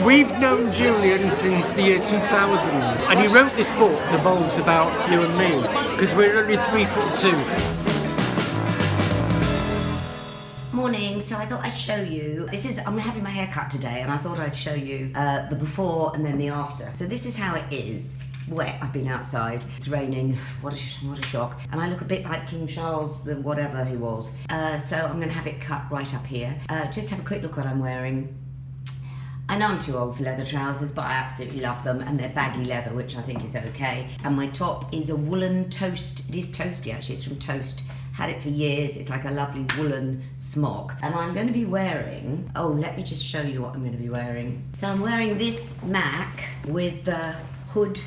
We've known Julian since the year 2000, and he wrote this book, The Bolds, about you and me, because we're only 3'2". Morning, so I thought I'd show you, I'm having my hair cut today, and I thought I'd show you the before and then the after. So this is how it is. It's wet, I've been outside, it's raining, what a shock. And I look a bit like King Charles, the whatever he was. So I'm gonna have it cut right up here. Just have a quick look at what I'm wearing. I know I'm too old for leather trousers, but I absolutely love them, and they're baggy leather, which I think is okay. And my top is a woolen toast, it is toasty actually, it's from Toast. Had it for years, it's like a lovely woolen smock. And I'm going to be wearing, let me just show you what I'm going to be wearing. So I'm wearing this Mac with the hood,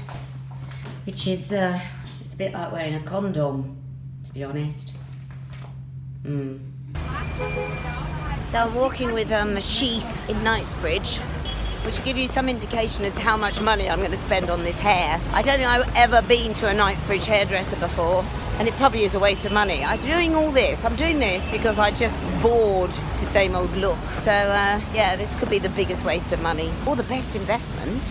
which is, it's a bit like wearing a condom, to be honest. So I'm walking with a sheath in Knightsbridge, which will give you some indication as to how much money I'm going to spend on this hair. I don't think I've ever been to a Knightsbridge hairdresser before, and it probably is a waste of money. I'm doing this because I just bored the same old look. So yeah, this could be the biggest waste of money, or the best investment.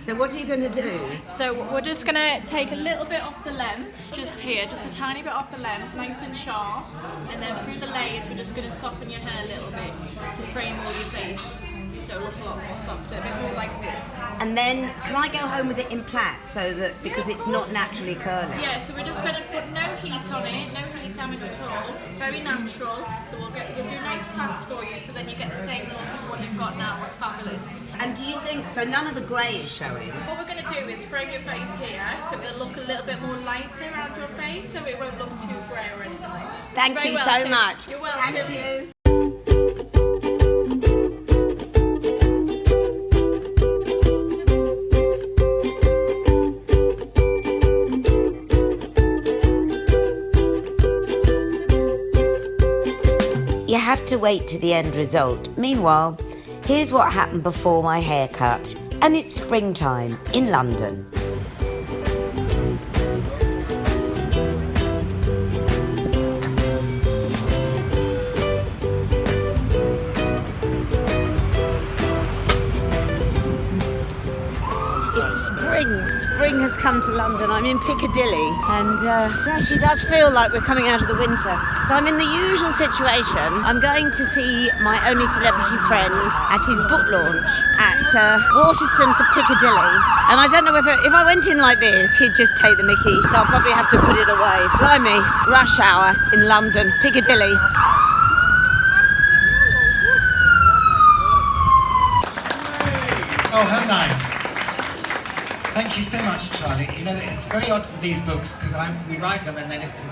So what are you going to do? So we're just going to take a little bit off the length, just here, just a tiny bit off the length, nice and sharp, and then through the layers we're just going to soften your hair a little bit to frame all your face, so it'll look a lot more softer, a bit more like this. And then, can I go home with it in plaits, so that, because it's not naturally curly? Yeah, so we're just going to put no heat on it, no heat damage at all, very natural, so we'll do nice plaits for you, so then you get the same look as what you've got now. It's fabulous. And do you think, so none of the grey is showing? What we're going to do is frame your face here, so it'll look a little bit more lighter around your face, so it won't look too grey or anything like that. Thank you so much. You're welcome. Thank you. You have to wait to the end result. Meanwhile, here's what happened before my haircut, and it's springtime in London. It's spring has come to London. I'm in Piccadilly, and it actually does feel like we're coming out of the winter. So I'm in the usual situation. I'm going to see my only celebrity friend at his book launch at Waterstones to Piccadilly. And I don't know whether, if I went in like this, he'd just take the mickey. So I'll probably have to put it away. Blimey, rush hour in London, Piccadilly. Oh, how nice. Thank you so much, Charlie. You know, it's very odd with these books, because we write them and then it's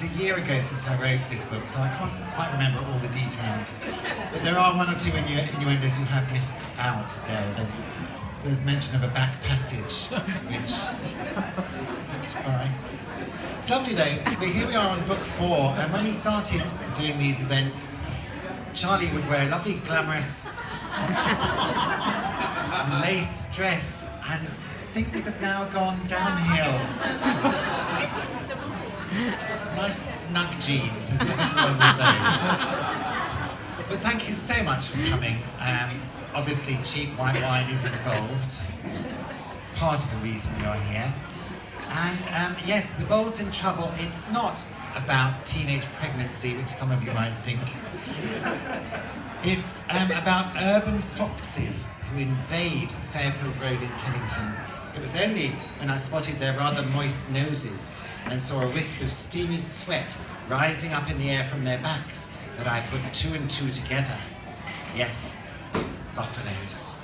a year ago since I wrote this book, so I can't quite remember all the details. But there are one or two innuendos you have missed out there. There's mention of a back passage, which slipped by. It's lovely though. Here we are on book 4, and when we started doing these events, Charlie would wear a lovely glamorous lace dress, and things have now gone downhill. Nice snug jeans, there's nothing wrong with those. But thank you so much for coming. Obviously cheap white wine is involved, which is part of the reason you're here. And yes, The Bold's in trouble. It's not about teenage pregnancy, which some of you might think. It's about urban foxes who invade Fairfield Road in Teddington. It was only when I spotted their rather moist noses and saw a wisp of steamy sweat rising up in the air from their backs that I put 2 and 2 together. Yes, buffaloes.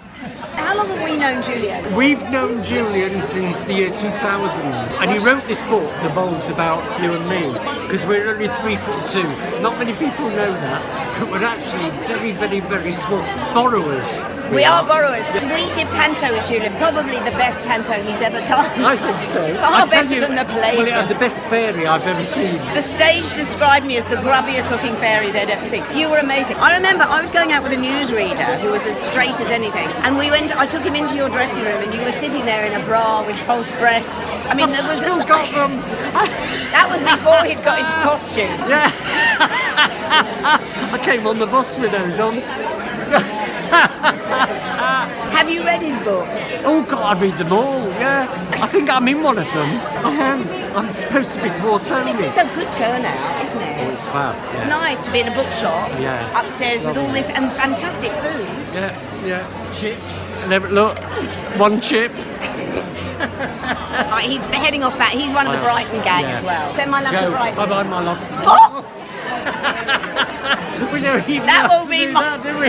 How long have we known Julian? We've known Julian since the year 2000, and he wrote this book, The Bolds, about you and me, because we're only 3'2". Not many people know that, but we're actually very, very, very small. Borrowers. We are borrowers. We did panto with Julian, probably the best panto he's ever done. I think so. Far better than the play. Well, it had the best fairy I've ever seen. The stage described me as the grubbiest looking fairy they'd ever seen. You were amazing. I remember I was going out with a newsreader who was as straight as anything, and I took him into your dressing room, and you were sitting there in a bra with false breasts. I mean, I've still got them. That was before he'd got into costume. Yeah. I came on the Voss with those on. Have you read his book? Oh God, I read them all. Yeah, I think I'm in one of them. I am. I'm supposed to be Portoni. This is a good turnout, isn't it? Oh, it's fab. Yeah. Nice to be in a bookshop upstairs with all this and fantastic food. Yeah. Chips. And then, look, one chip. Right, he's heading off back. He's one of the Brighton gang as well. Send my love to Brighton. Bye-bye, my love. Oh! We don't even That have will to be do my- that, do we?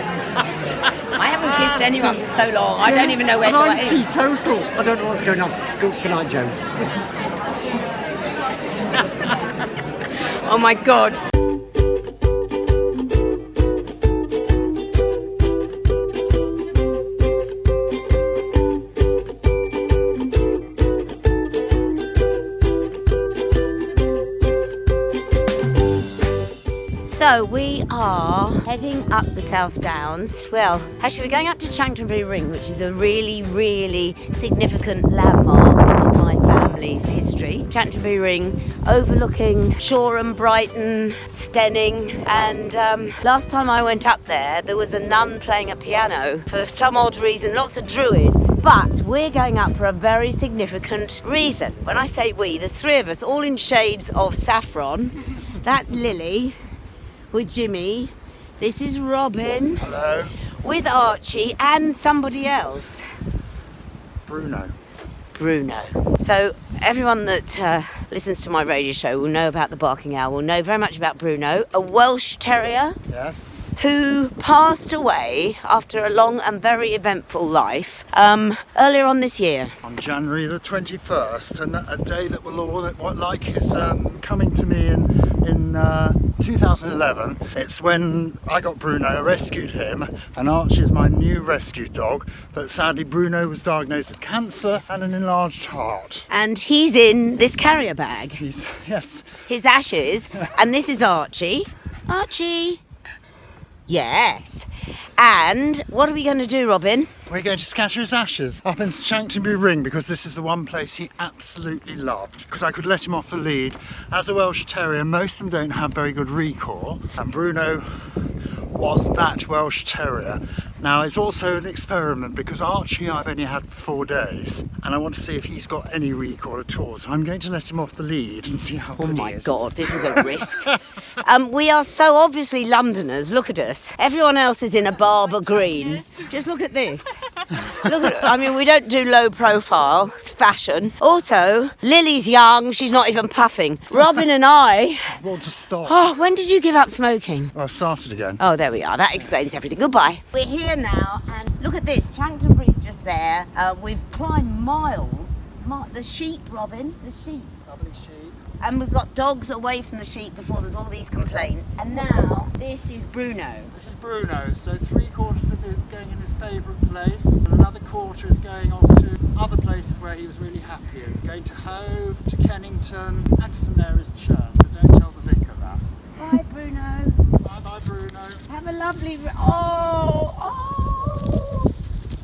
I haven't kissed anyone for so long. I don't even know where and to I'm aim. teetotal. I don't know what's going on. Good night, Joe. Oh my God. So we are heading up the South Downs. Well, actually we're going up to Chanctonbury Ring, which is a really, really significant landmark in my family's history. Chanctonbury Ring overlooking Shoreham, Brighton, Stenning, and last time I went up there was a nun playing a piano for some odd reason, lots of druids. But we're going up for a very significant reason. When I say we, there's three of us, all in shades of saffron. That's Lily with Jimmy. This is Robin. Hello. With Archie and somebody else. Bruno. So everyone that listens to my radio show will know about the Barking Owl, will know very much about Bruno, a Welsh Terrier. Yes. Who passed away after a long and very eventful life earlier on this year. On January the 21st, and a day that will all like his coming to me in 2011. It's when I got Bruno, I rescued him, and Archie is my new rescue dog, but sadly Bruno was diagnosed with cancer and an enlarged heart. And he's in this carrier bag. Yes. His ashes, and this is Archie. Archie! Yes. And what are we going to do, Robin? We're going to scatter his ashes up in Chanctonbury Ring because this is the one place he absolutely loved. Because I could let him off the lead. As a Welsh Terrier, most of them don't have very good recall, and Bruno was that Welsh Terrier. Now it's also an experiment because Archie I've only had for 4 days, and I want to see if he's got any recall at all. So I'm going to let him off the lead and see how good he is. Oh my God, this is a risk. We are so obviously Londoners. Look at us. Everyone else is in a Barber green. Just look at this. Look at, I mean, we don't do low profile. It's fashion. Also, Lily's young. She's not even puffing. Robin and I Want to stop? Oh, when did you give up smoking? Well, I've started again. Oh, there we are. That explains everything. Goodbye. We're here now, and look at this. Chanctonbury's just there. We've climbed miles. The sheep, Robin. The sheep. Lovely sheep. And we've got dogs away from the sheep before there's all these complaints. And now, this is Bruno. This is Bruno, so 3/4 of it going in his favourite place, and another quarter is going off to other places where he was really happy, and going to Hove, to Kennington, and to St Mary's Church, but don't tell the vicar that. Bye, Bruno. Bye Bruno. Have a lovely... Oh!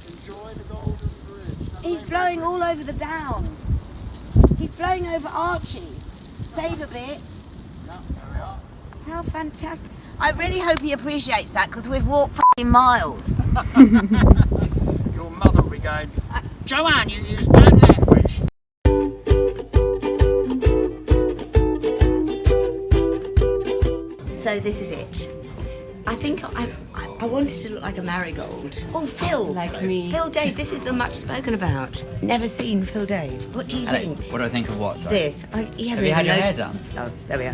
Enjoy the Golden Bridge. He's blowing all over the downs. He's blowing over Archie. Save a bit. Yeah, there we are. How fantastic. I really hope he appreciates that, because we've walked f***ing miles. Your mother will be going, Joanne, you use bad language. So this is it. I think I wanted to look like a marigold. Oh, Phil. Like me. Phil Dave, this is the much spoken about. Never seen Phil Dave. What do you think? What do I think of what? Sorry. This. He hasn't Have you had even your hair noticed- done? Oh, there we are.